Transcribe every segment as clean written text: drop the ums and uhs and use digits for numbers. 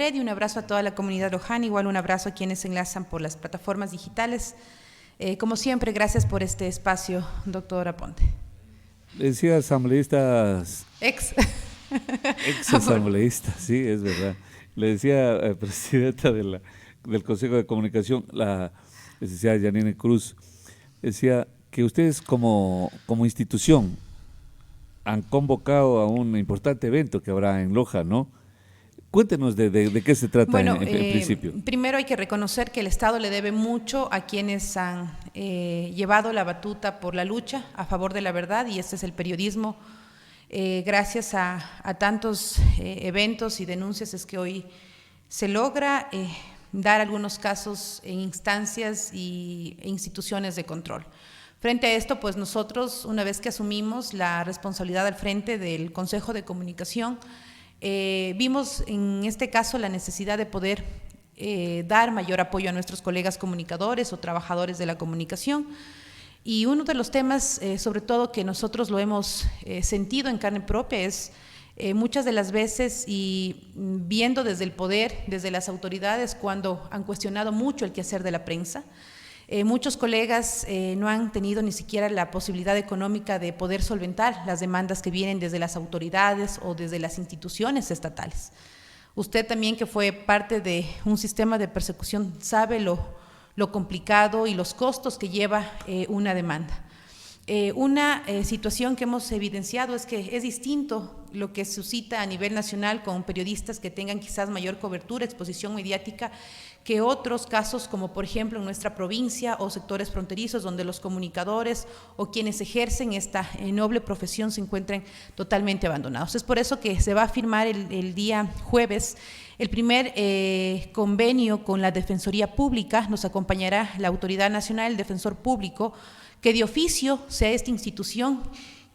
Y un abrazo a toda la comunidad Lojana, igual un abrazo a quienes se enlazan por las plataformas digitales. Como siempre, gracias por este espacio, doctora Ponte. Decía asambleístas, Ex. ex asambleístas, sí, es verdad. Le decía presidenta del Consejo de Comunicación, la licenciada Yanine Cruz, decía que ustedes como institución han convocado a un importante evento que habrá en Loja, ¿no? Cuéntenos de qué se trata Bueno, en principio. primero hay que reconocer que el Estado le debe mucho a quienes han llevado la batuta por la lucha a favor de la verdad, y este es el periodismo. Gracias a tantos eventos y denuncias es que hoy se logra dar algunos casos en instancias e instituciones de control. Frente a esto, pues nosotros, una vez que asumimos la responsabilidad al frente del Consejo de Comunicación, vimos en este caso la necesidad de poder dar mayor apoyo a nuestros colegas comunicadores o trabajadores de la comunicación. Y uno de los temas, sobre todo que nosotros lo hemos sentido en carne propia, es muchas de las veces, y viendo desde el poder, desde las autoridades, cuando han cuestionado mucho el quehacer de la prensa. Muchos colegas no han tenido ni siquiera la posibilidad económica de poder solventar las demandas que vienen desde las autoridades o desde las instituciones estatales. Usted también, que fue parte de un sistema de persecución, sabe lo complicado y los costos que lleva una demanda. Una situación que hemos evidenciado es que es distinto lo que suscita a nivel nacional con periodistas que tengan quizás mayor cobertura, exposición mediática, que otros casos, como por ejemplo en nuestra provincia o sectores fronterizos, donde los comunicadores o quienes ejercen esta noble profesión se encuentran totalmente abandonados. Es por eso que se va a firmar el día jueves el primer convenio con la Defensoría Pública. Nos acompañará la Autoridad Nacional, el Defensor Público, que de oficio sea esta institución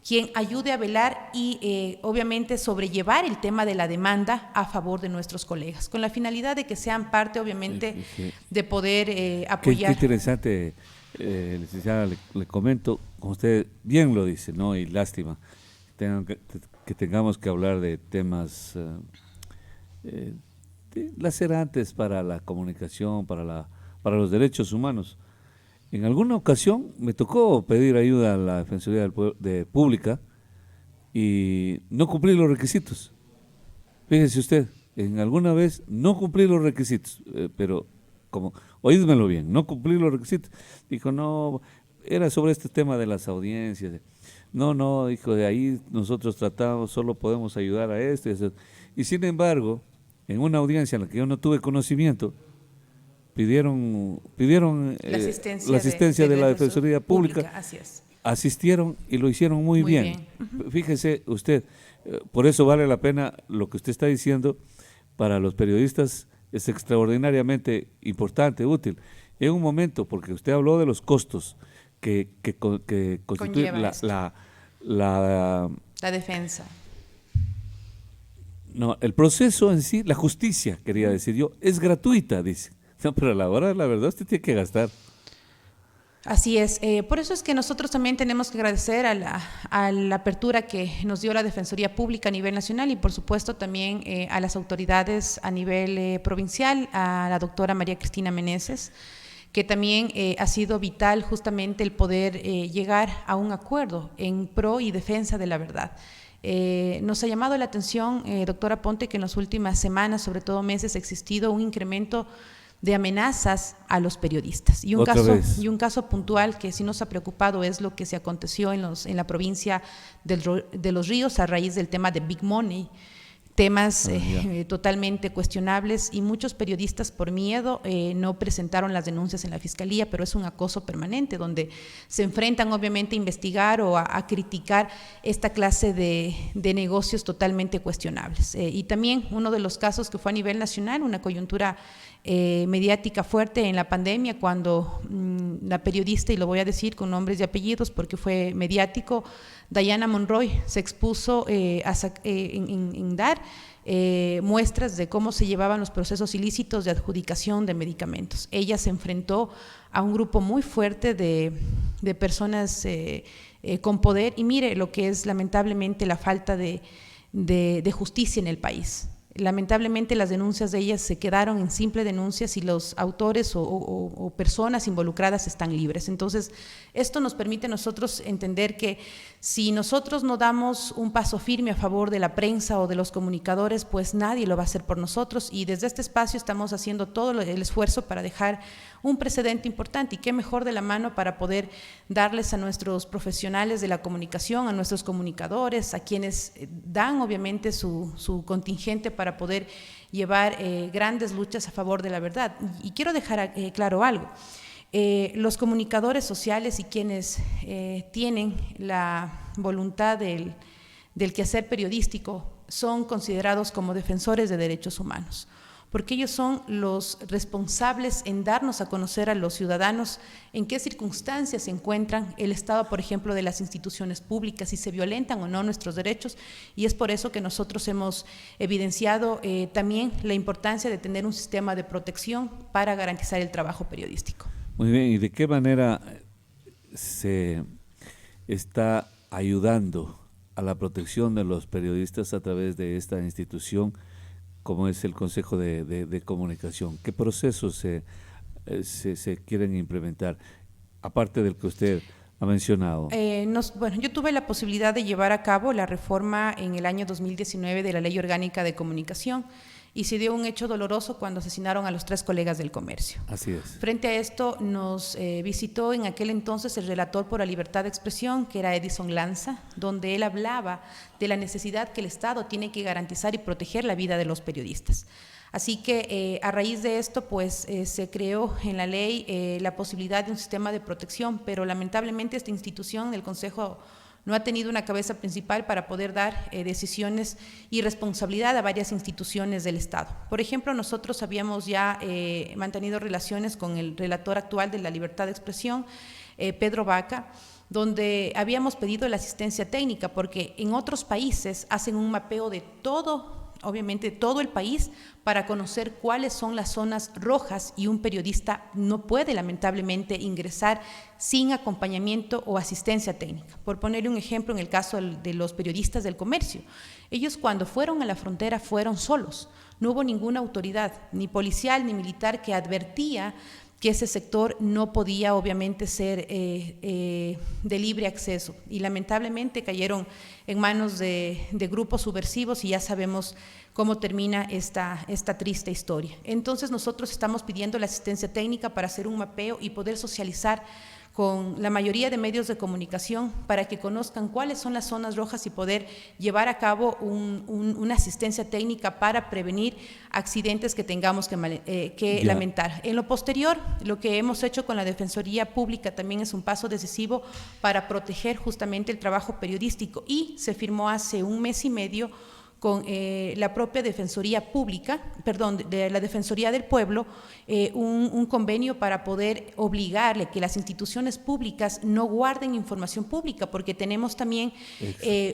quien ayude a velar y obviamente sobrellevar el tema de la demanda a favor de nuestros colegas, con la finalidad de que sean parte obviamente de poder apoyar. Qué interesante, licenciada, le comento, como usted bien lo dice, ¿no? Y lástima que tengamos que hablar de temas lacerantes para la comunicación, para los derechos humanos. En alguna ocasión me tocó pedir ayuda a la Defensoría Pública y no cumplí los requisitos. Fíjese usted, en alguna vez no cumplí los requisitos, pero oídmelo bien, no cumplí los requisitos. Dijo, no, era sobre este tema de las audiencias. No, dijo, de ahí nosotros tratamos, solo podemos ayudar a esto. Y sin embargo, en una audiencia en la que yo no tuve conocimiento, pidieron la asistencia de la Defensoría Pública. Así es. Asistieron y lo hicieron muy bien. Uh-huh. Fíjese usted, por eso vale la pena lo que usted está diciendo. Para los periodistas es extraordinariamente importante, útil. En un momento, porque usted habló de los costos que constituye la defensa. No, el proceso en sí, la justicia, quería decir yo, es gratuita, dice. No, pero a la hora de la verdad usted tiene que gastar. Así es, por eso es que nosotros también tenemos que agradecer a la apertura que nos dio la Defensoría Pública a nivel nacional y por supuesto también a las autoridades a nivel provincial, a la doctora María Cristina Meneses, que también ha sido vital justamente el poder llegar a un acuerdo en pro y defensa de la verdad. Nos ha llamado la atención, doctora Ponte, que en las últimas semanas, sobre todo meses, ha existido un incremento de amenazas a los periodistas. Y un caso puntual que sí nos ha preocupado es lo que se aconteció en la provincia de Los Ríos a raíz del tema de Big Money, temas totalmente cuestionables, y muchos periodistas por miedo no presentaron las denuncias en la fiscalía, pero es un acoso permanente donde se enfrentan obviamente a investigar o a criticar esta clase de negocios totalmente cuestionables. Y también uno de los casos que fue a nivel nacional, una coyuntura mediática fuerte en la pandemia, cuando la periodista, y lo voy a decir con nombres y apellidos porque fue mediático, Diana Monroy se expuso en dar muestras de cómo se llevaban los procesos ilícitos de adjudicación de medicamentos. Ella se enfrentó a un grupo muy fuerte de personas con poder, y mire lo que es lamentablemente la falta de justicia en el país. Lamentablemente las denuncias de ellas se quedaron en simple denuncias y los autores o personas involucradas están libres. Entonces, esto nos permite a nosotros entender que si nosotros no damos un paso firme a favor de la prensa o de los comunicadores, pues nadie lo va a hacer por nosotros, y desde este espacio estamos haciendo todo el esfuerzo para dejar un precedente importante, y qué mejor de la mano para poder darles a nuestros profesionales de la comunicación, a nuestros comunicadores, a quienes dan obviamente su contingente para poder llevar grandes luchas a favor de la verdad. Y quiero dejar claro algo. Los comunicadores sociales y quienes tienen la voluntad del quehacer periodístico son considerados como defensores de derechos humanos, porque ellos son los responsables en darnos a conocer a los ciudadanos en qué circunstancias se encuentran el estado, por ejemplo, de las instituciones públicas, si se violentan o no nuestros derechos, y es por eso que nosotros hemos evidenciado también la importancia de tener un sistema de protección para garantizar el trabajo periodístico. Muy bien, ¿y de qué manera se está ayudando a la protección de los periodistas a través de esta institución como es el Consejo de Comunicación? ¿Qué procesos se quieren implementar, aparte del que usted ha mencionado? Bueno, yo tuve la posibilidad de llevar a cabo la reforma en el año 2019 de la Ley Orgánica de Comunicación, y se dio un hecho doloroso cuando asesinaron a los 3 colegas del comercio. Así es. Frente a esto nos visitó en aquel entonces el relator por la libertad de expresión, que era Edison Lanza, donde él hablaba de la necesidad que el Estado tiene que garantizar y proteger la vida de los periodistas. Así que a raíz de esto, pues se creó en la ley la posibilidad de un sistema de protección, pero lamentablemente esta institución, el Consejo, no ha tenido una cabeza principal para poder dar decisiones y responsabilidad a varias instituciones del Estado. Por ejemplo, nosotros habíamos ya mantenido relaciones con el relator actual de la libertad de expresión, Pedro Vaca, donde habíamos pedido la asistencia técnica, porque en otros países hacen un mapeo de todo, obviamente todo el país, para conocer cuáles son las zonas rojas, y un periodista no puede lamentablemente ingresar sin acompañamiento o asistencia técnica. Por ponerle un ejemplo, en el caso de los periodistas del comercio, ellos cuando fueron a la frontera fueron solos, no hubo ninguna autoridad, ni policial ni militar, que advertía que ese sector no podía obviamente ser de libre acceso, y lamentablemente cayeron en manos de grupos subversivos, y ya sabemos cómo termina esta triste historia. Entonces nosotros estamos pidiendo la asistencia técnica para hacer un mapeo y poder socializar con la mayoría de medios de comunicación para que conozcan cuáles son las zonas rojas y poder llevar a cabo una asistencia técnica para prevenir accidentes que tengamos que lamentar. En lo posterior, lo que hemos hecho con la Defensoría Pública también es un paso decisivo para proteger justamente el trabajo periodístico, y se firmó hace 1 mes y medio con la propia Defensoría Pública, de la Defensoría del Pueblo, un convenio para poder obligarle que las instituciones públicas no guarden información pública, porque tenemos también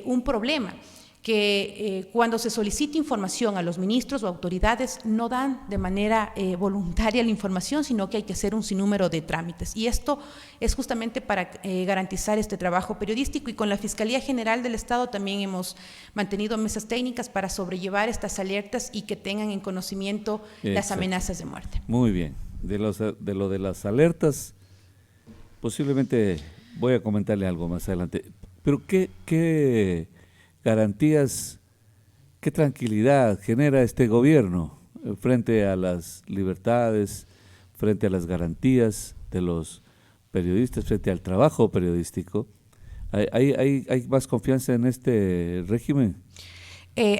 un problema, que cuando se solicita información a los ministros o autoridades no dan de manera voluntaria la información, sino que hay que hacer un sinnúmero de trámites, y esto es justamente para garantizar este trabajo periodístico. Y con la Fiscalía General del Estado también hemos mantenido mesas técnicas para sobrellevar estas alertas y que tengan en conocimiento las amenazas de muerte. Muy bien, de lo de las alertas posiblemente voy a comentarle algo más adelante, pero ¿qué garantías, qué tranquilidad genera este gobierno frente a las libertades, frente a las garantías de los periodistas, frente al trabajo periodístico? ¿Hay más confianza en este régimen?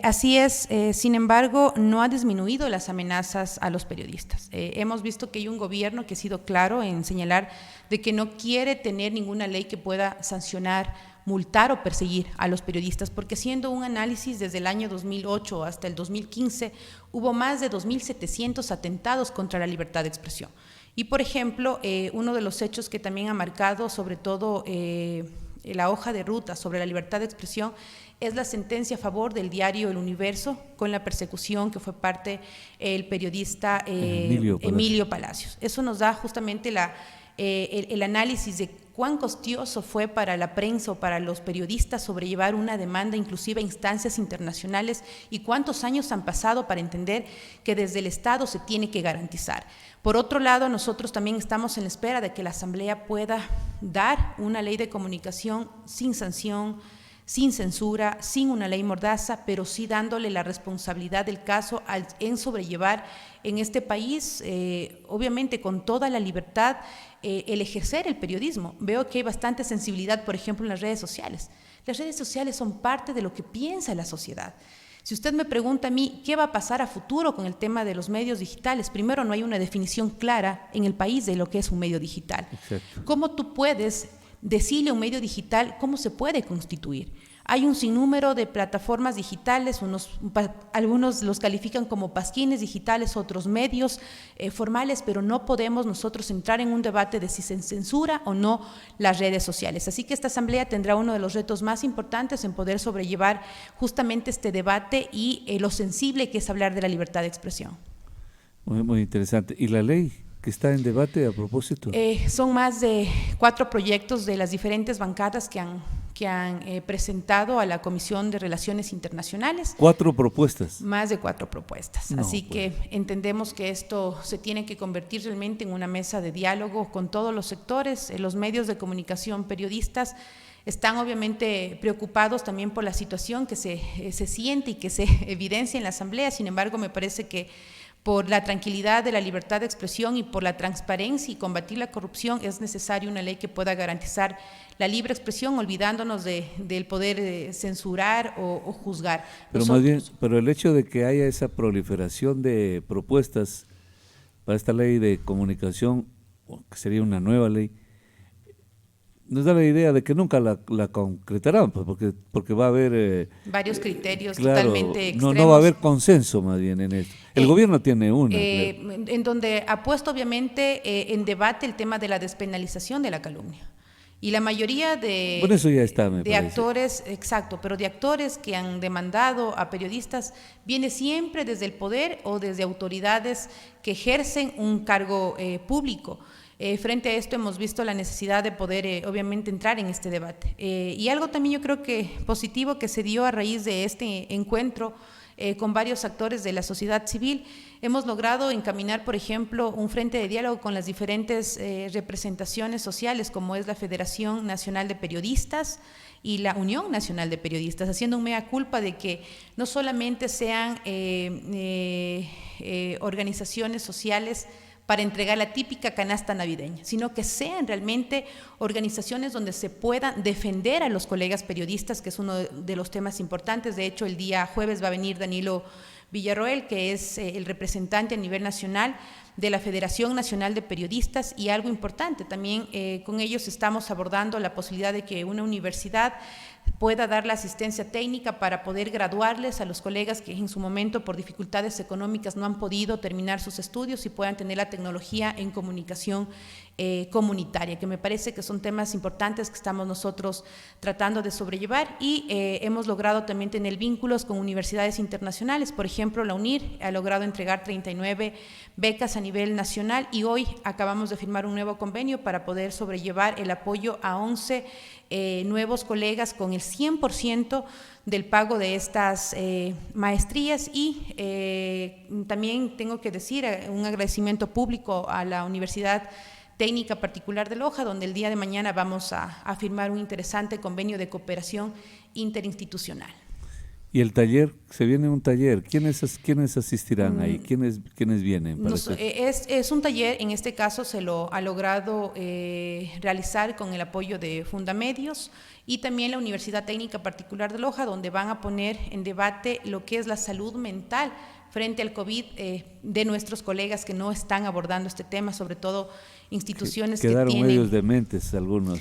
Así es, sin embargo, no ha disminuido las amenazas a los periodistas. Hemos visto que hay un gobierno que ha sido claro en señalar de que no quiere tener ninguna ley que pueda sancionar, multar o perseguir a los periodistas, porque haciendo un análisis desde el año 2008 hasta el 2015, hubo más de 2.700 atentados contra la libertad de expresión. Y, por ejemplo, uno de los hechos que también ha marcado, sobre todo la hoja de ruta sobre la libertad de expresión, es la sentencia a favor del diario El Universo, con la persecución que fue parte el periodista Emilio Palacios. Eso nos da justamente el análisis de cuán costioso fue para la prensa o para los periodistas sobrellevar una demanda inclusive a instancias internacionales y cuántos años han pasado para entender que desde el Estado se tiene que garantizar. Por otro lado, nosotros también estamos en la espera de que la Asamblea pueda dar una ley de comunicación sin sanción, sin censura, sin una ley mordaza, pero sí dándole la responsabilidad del caso en sobrellevar en este país, obviamente con toda la libertad, el ejercer el periodismo. Veo que hay bastante sensibilidad, por ejemplo, en las redes sociales. Las redes sociales son parte de lo que piensa la sociedad. Si usted me pregunta a mí qué va a pasar a futuro con el tema de los medios digitales, primero no hay una definición clara en el país de lo que es un medio digital. Exacto. ¿Cómo tú puedes decirle a un medio digital cómo se puede constituir? Hay un sinnúmero de plataformas digitales, algunos los califican como pasquines digitales, otros medios formales, pero no podemos nosotros entrar en un debate de si se censura o no las redes sociales. Así que esta asamblea tendrá uno de los retos más importantes en poder sobrellevar justamente este debate y lo sensible que es hablar de la libertad de expresión. Muy, muy interesante. ¿Y la ley que está en debate a propósito? Son más de 4 proyectos de las diferentes bancadas que han presentado a la Comisión de Relaciones Internacionales. 4 propuestas. Más de 4 propuestas. No, Así pues. que entendemos que esto se tiene que convertir realmente en una mesa de diálogo con todos los sectores. Los medios de comunicación, periodistas, están obviamente preocupados también por la situación que se siente y que se evidencia en la Asamblea. Sin embargo, me parece que por la tranquilidad de la libertad de expresión y por la transparencia y combatir la corrupción es necesaria una ley que pueda garantizar la libre expresión, olvidándonos del poder censurar o juzgar. Pero más bien, pero el hecho de que haya esa proliferación de propuestas para esta ley de comunicación, que sería una nueva ley, nos da la idea de que nunca la concretarán, pues porque va a haber varios criterios claro, totalmente extremos. No va a haber consenso más bien en esto. El gobierno tiene una. En donde ha puesto obviamente en debate el tema de la despenalización de la calumnia. Y la mayoría de, bueno, eso ya está, me de parece. actores, exacto, pero de actores que han demandado a periodistas, viene siempre desde el poder o desde autoridades que ejercen un cargo público. Frente a esto hemos visto la necesidad de poder obviamente entrar en este debate. Y algo también yo creo que positivo que se dio a raíz de este encuentro con varios actores de la sociedad civil, hemos logrado encaminar, por ejemplo, un frente de diálogo con las diferentes representaciones sociales, como es la Federación Nacional de Periodistas y la Unión Nacional de Periodistas, haciendo un mea culpa de que no solamente sean organizaciones sociales para entregar la típica canasta navideña, sino que sean realmente organizaciones donde se puedan defender a los colegas periodistas, que es uno de los temas importantes. De hecho, el día jueves va a venir Danilo Villarroel, que es el representante a nivel nacional de la Federación Nacional de Periodistas, y algo importante, también con ellos estamos abordando la posibilidad de que una universidad pueda dar la asistencia técnica para poder graduarles a los colegas que en su momento por dificultades económicas no han podido terminar sus estudios y puedan tener la tecnología en comunicación comunitaria, que me parece que son temas importantes que estamos nosotros tratando de sobrellevar, y hemos logrado también tener vínculos con universidades internacionales. Por ejemplo, la UNIR ha logrado entregar 39 becas a nivel nacional y hoy acabamos de firmar un nuevo convenio para poder sobrellevar el apoyo a 11 nuevos colegas con el 100% del pago de estas maestrías. Y también tengo que decir un agradecimiento público a la Universidad Técnica Particular de Loja, donde el día de mañana vamos a firmar un interesante convenio de cooperación interinstitucional. ¿Y el taller? Se viene un taller. ¿Quiénes asistirán ahí? ¿Quiénes vienen? Es un taller, en este caso se lo ha logrado realizar con el apoyo de Fundamedios y también la Universidad Técnica Particular de Loja, donde van a poner en debate lo que es la salud mental frente al COVID de nuestros colegas que no están abordando este tema, sobre todo instituciones que tienen… Quedaron medios dementes algunos.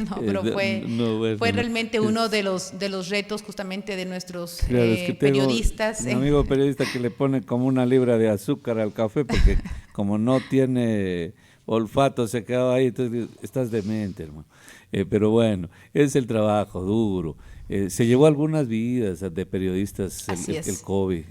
No, pero fue realmente uno de los retos justamente de nuestros periodistas. Un amigo periodista que le pone como una libra de azúcar al café porque como no tiene olfato se queda ahí, entonces estás demente, hermano. Pero bueno, es el trabajo duro. se llevó algunas vidas de periodistas el COVID.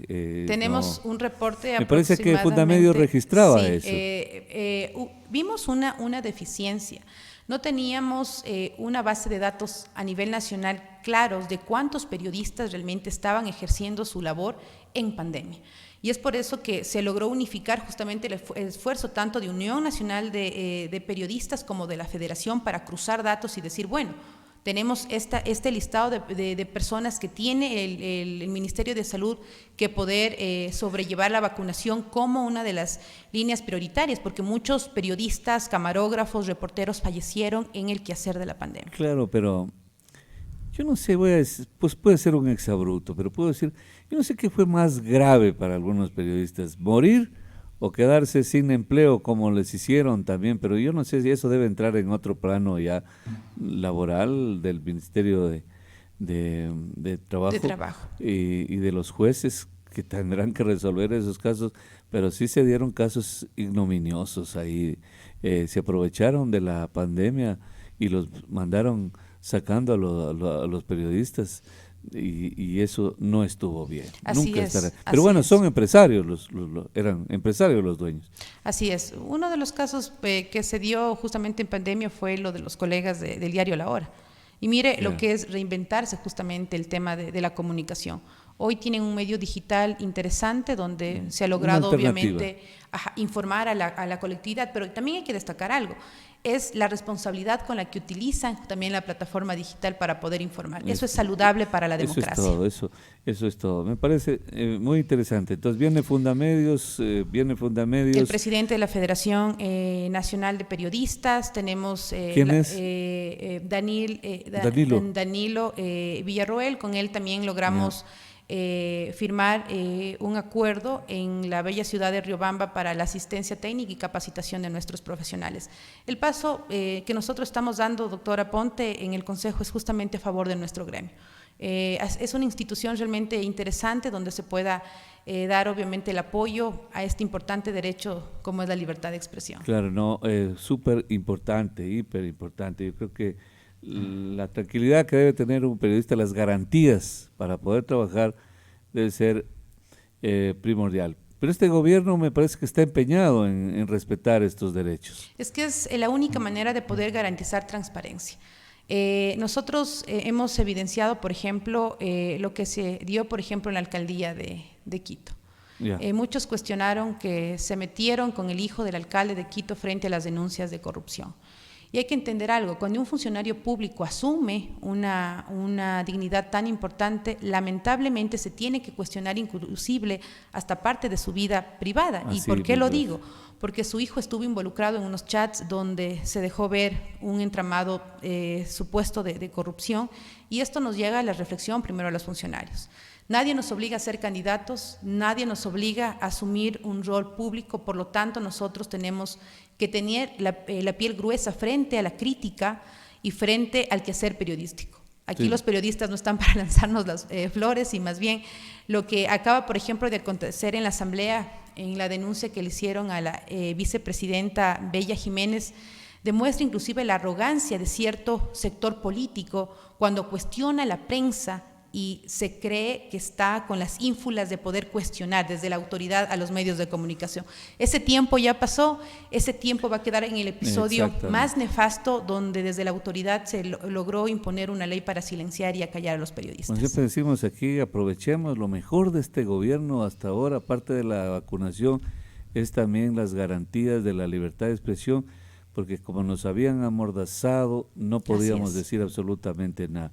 Tenemos un reporte me parece que Fundamedios registraba sí, eso. Vimos una deficiencia. No teníamos una base de datos a nivel nacional claros de cuántos periodistas realmente estaban ejerciendo su labor en pandemia. Y es por eso que se logró unificar justamente el esfuerzo tanto de Unión Nacional de Periodistas como de la Federación para cruzar datos y decir, bueno, tenemos este listado de personas que tiene el Ministerio de Salud que poder sobrellevar la vacunación como una de las líneas prioritarias, porque muchos periodistas, camarógrafos, reporteros fallecieron en el quehacer de la pandemia. Claro, pero yo no sé, pues puede ser un exabrupto, pero puedo decir, yo no sé qué fue más grave para algunos periodistas, morir o quedarse sin empleo como les hicieron también, pero yo no sé si eso debe entrar en otro plano ya laboral del Ministerio de Trabajo, y de los jueces que tendrán que resolver esos casos, pero sí se dieron casos ignominiosos ahí, se aprovecharon de la pandemia y los mandaron sacando a los periodistas. Y eso no estuvo bien. Así Nunca es, estará. Pero bueno, son empresarios, eran empresarios los dueños. Así es. Uno de los casos que se dio justamente en pandemia fue lo de los colegas del diario La Hora. Y mire lo que es reinventarse justamente el tema de la comunicación. Hoy tienen un medio digital interesante donde se ha logrado obviamente informar a la colectividad, pero también hay que destacar algo. Es la responsabilidad con la que utilizan también la plataforma digital para poder informar. Eso es saludable para la democracia. Eso es todo. Me parece muy interesante. Entonces viene Fundamedios. El presidente de la Federación Nacional de Periodistas, tenemos ¿Quién es? Danilo Villarroel, con él también logramos firmar un acuerdo en la bella ciudad de Riobamba para la asistencia técnica y capacitación de nuestros profesionales. El paso que nosotros estamos dando, doctora Ponte, en el Consejo es justamente a favor de nuestro gremio. Es una institución realmente interesante donde se pueda dar obviamente el apoyo a este importante derecho como es la libertad de expresión. Claro, no, súper importante, hiper importante. Yo creo que la tranquilidad que debe tener un periodista, las garantías para poder trabajar debe ser primordial. Pero este gobierno me parece que está empeñado en respetar estos derechos. Es que es la única manera de poder garantizar transparencia. Nosotros hemos evidenciado, por ejemplo, lo que se dio, por ejemplo, en la alcaldía de Quito. Muchos cuestionaron que se metieron con el hijo del alcalde de Quito frente a las denuncias de corrupción. Y hay que entender algo, cuando un funcionario público asume una dignidad tan importante, lamentablemente se tiene que cuestionar inclusive hasta parte de su vida privada. ¿Y por qué lo digo? Porque su hijo estuvo involucrado en unos chats donde se dejó ver un entramado supuesto de corrupción, y esto nos llega a la reflexión primero a los funcionarios. Nadie nos obliga a ser candidatos, nadie nos obliga a asumir un rol público, por lo tanto nosotros tenemos que tener la piel gruesa frente a la crítica y frente al quehacer periodístico. Aquí los periodistas no están para lanzarnos las flores, y más bien lo que acaba, por ejemplo, de acontecer en la Asamblea, en la denuncia que le hicieron a la vicepresidenta Bella Jiménez, demuestra inclusive la arrogancia de cierto sector político cuando cuestiona a la prensa y se cree que está con las ínfulas de poder cuestionar desde la autoridad a los medios de comunicación. Ese tiempo ya pasó, ese tiempo va a quedar en el episodio más nefasto donde desde la autoridad se logró imponer una ley para silenciar y acallar a los periodistas. Pues siempre decimos aquí, aprovechemos lo mejor de este gobierno hasta ahora, aparte de la vacunación, es también las garantías de la libertad de expresión, porque como nos habían amordazado, no podíamos decir absolutamente nada.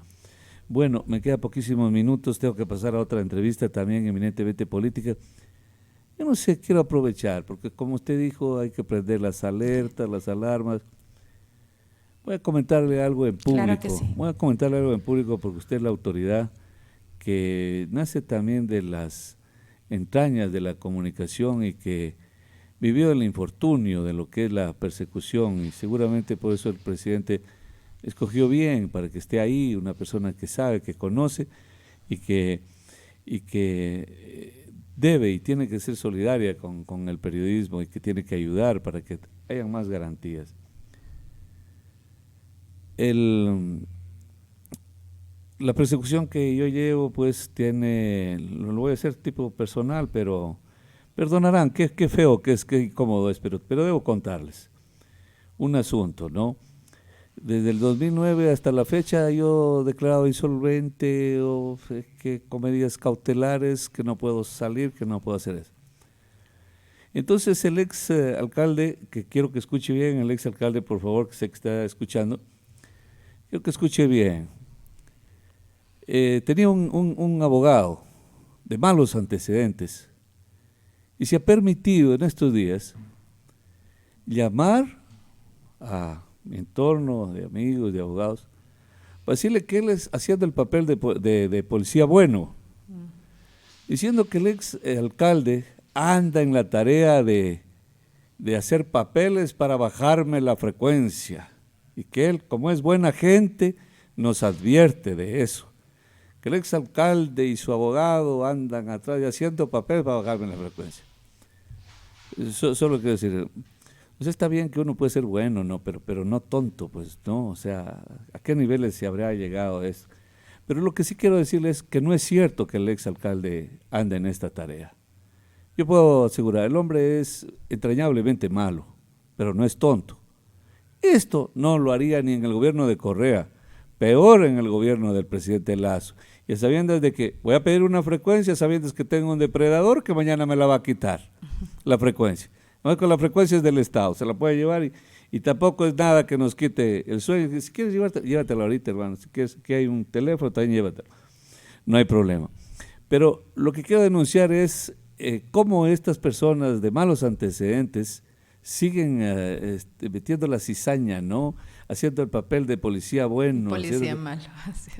Bueno, me quedan poquísimos minutos, tengo que pasar a otra entrevista también eminentemente política. Yo no sé, quiero aprovechar, porque como usted dijo, hay que prender las alertas, las alarmas. Voy a comentarle algo en público. Claro que sí. Voy a comentarle algo en público porque usted es la autoridad que nace también de las entrañas de la comunicación y que vivió el infortunio de lo que es la persecución, y seguramente por eso el presidente escogió bien para que esté ahí, una persona que sabe, que conoce y que debe y tiene que ser solidaria con el periodismo y que tiene que ayudar para que hayan más garantías. la persecución que yo llevo pues tiene, lo voy a hacer tipo personal, pero perdonarán, qué feo que es, qué incómodo es, pero debo contarles un asunto, ¿no? Desde el 2009 hasta la fecha yo he declarado insolvente o que con medidas cautelares, que no puedo salir, que no puedo hacer eso. Entonces el ex alcalde, que quiero que escuche bien, el ex alcalde, por favor, que sé que está escuchando, quiero que escuche bien. Tenía un abogado de malos antecedentes y se ha permitido en estos días llamar a mi entorno de amigos, de abogados, para decirle que él es haciendo el papel de policía bueno, diciendo que el ex alcalde anda en la tarea de hacer papeles para bajarme la frecuencia y que él, como es buena gente, nos advierte de eso, que el ex alcalde y su abogado andan atrás y haciendo papeles para bajarme la frecuencia. Solo quiero decir, pues está bien que uno puede ser bueno, ¿no? Pero no tonto, pues, ¿no? O sea, ¿a qué niveles se habrá llegado eso? Pero lo que sí quiero decirles es que no es cierto que el ex alcalde ande en esta tarea. Yo puedo asegurar, el hombre es entrañablemente malo, pero no es tonto. Esto no lo haría ni en el gobierno de Correa, peor en el gobierno del presidente Lasso. Y sabiendo de que voy a pedir una frecuencia, sabiendo que tengo un depredador que mañana me la va a quitar, la frecuencia. No, con la frecuencia es del Estado, se la puede llevar y tampoco es nada que nos quite el sueño. Si quieres llévatelo ahorita, hermano. Si quieres que hay un teléfono, también llévatelo. No hay problema. Pero lo que quiero denunciar es cómo estas personas de malos antecedentes siguen metiendo la cizaña, ¿no? Haciendo el papel de policía bueno. Policía malo.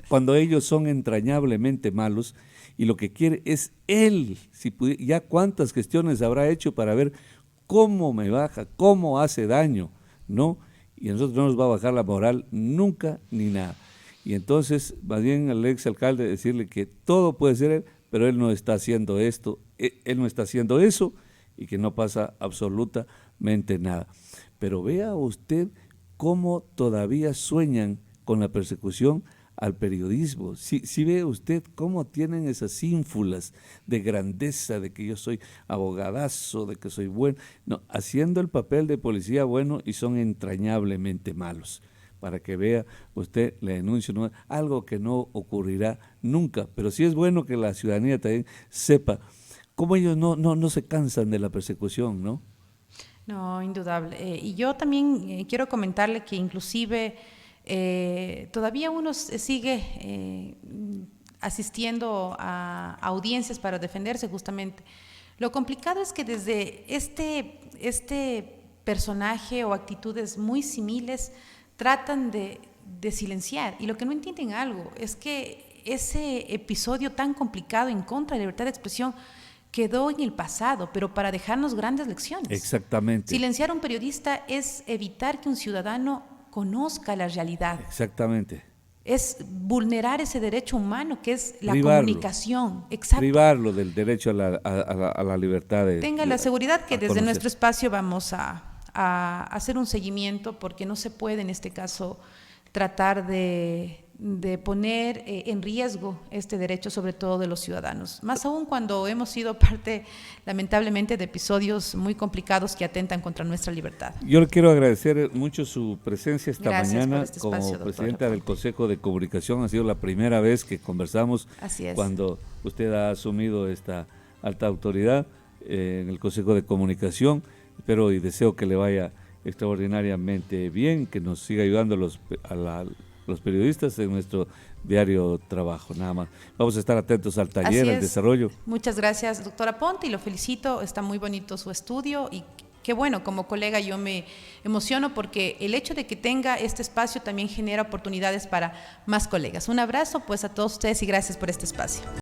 Cuando ellos son entrañablemente malos y lo que quiere es él. Ya cuántas gestiones habrá hecho para ver cómo me baja, cómo hace daño, ¿no? Y a nosotros no nos va a bajar la moral nunca ni nada. Y entonces, más bien al ex alcalde decirle que todo puede ser él, pero él no está haciendo esto, él no está haciendo eso y que no pasa absolutamente nada. Pero vea usted cómo todavía sueñan con la persecución al periodismo. Si ve usted cómo tienen esas ínfulas de grandeza, de que yo soy abogadazo, de que soy bueno, no, haciendo el papel de policía bueno y son entrañablemente malos. Para que vea usted la denuncia, ¿no? Algo que no ocurrirá nunca, pero sí es bueno que la ciudadanía también sepa cómo ellos no se cansan de la persecución, ¿no? No, indudable. Y yo también quiero comentarle que inclusive todavía uno sigue asistiendo a audiencias para defenderse justamente. Lo complicado es que desde este personaje o actitudes muy similares tratan de silenciar, y lo que no entienden algo es que ese episodio tan complicado en contra de la libertad de expresión quedó en el pasado, pero para dejarnos grandes lecciones. Exactamente. Silenciar a un periodista es evitar que un ciudadano conozca la realidad. Exactamente. Es vulnerar ese derecho humano que es la comunicación. Exacto. Privarlo del derecho a la libertad. Tenga la seguridad que desde nuestro espacio vamos a hacer un seguimiento, porque no se puede en este caso tratar de poner en riesgo este derecho, sobre todo de los ciudadanos, más aún cuando hemos sido parte, lamentablemente, de episodios muy complicados que atentan contra nuestra libertad. Yo le quiero agradecer mucho su presencia esta mañana espacio, como presidenta del Consejo de Comunicación. Ha sido la primera vez que conversamos cuando usted ha asumido esta alta autoridad en el Consejo de Comunicación. Espero y deseo que le vaya extraordinariamente bien, que nos siga ayudando a los periodistas en nuestro diario trabajo, nada más. Vamos a estar atentos al taller, al desarrollo. Muchas gracias, doctora Ponte, y lo felicito, está muy bonito su estudio y qué bueno, como colega yo me emociono porque el hecho de que tenga este espacio también genera oportunidades para más colegas. Un abrazo pues a todos ustedes y gracias por este espacio.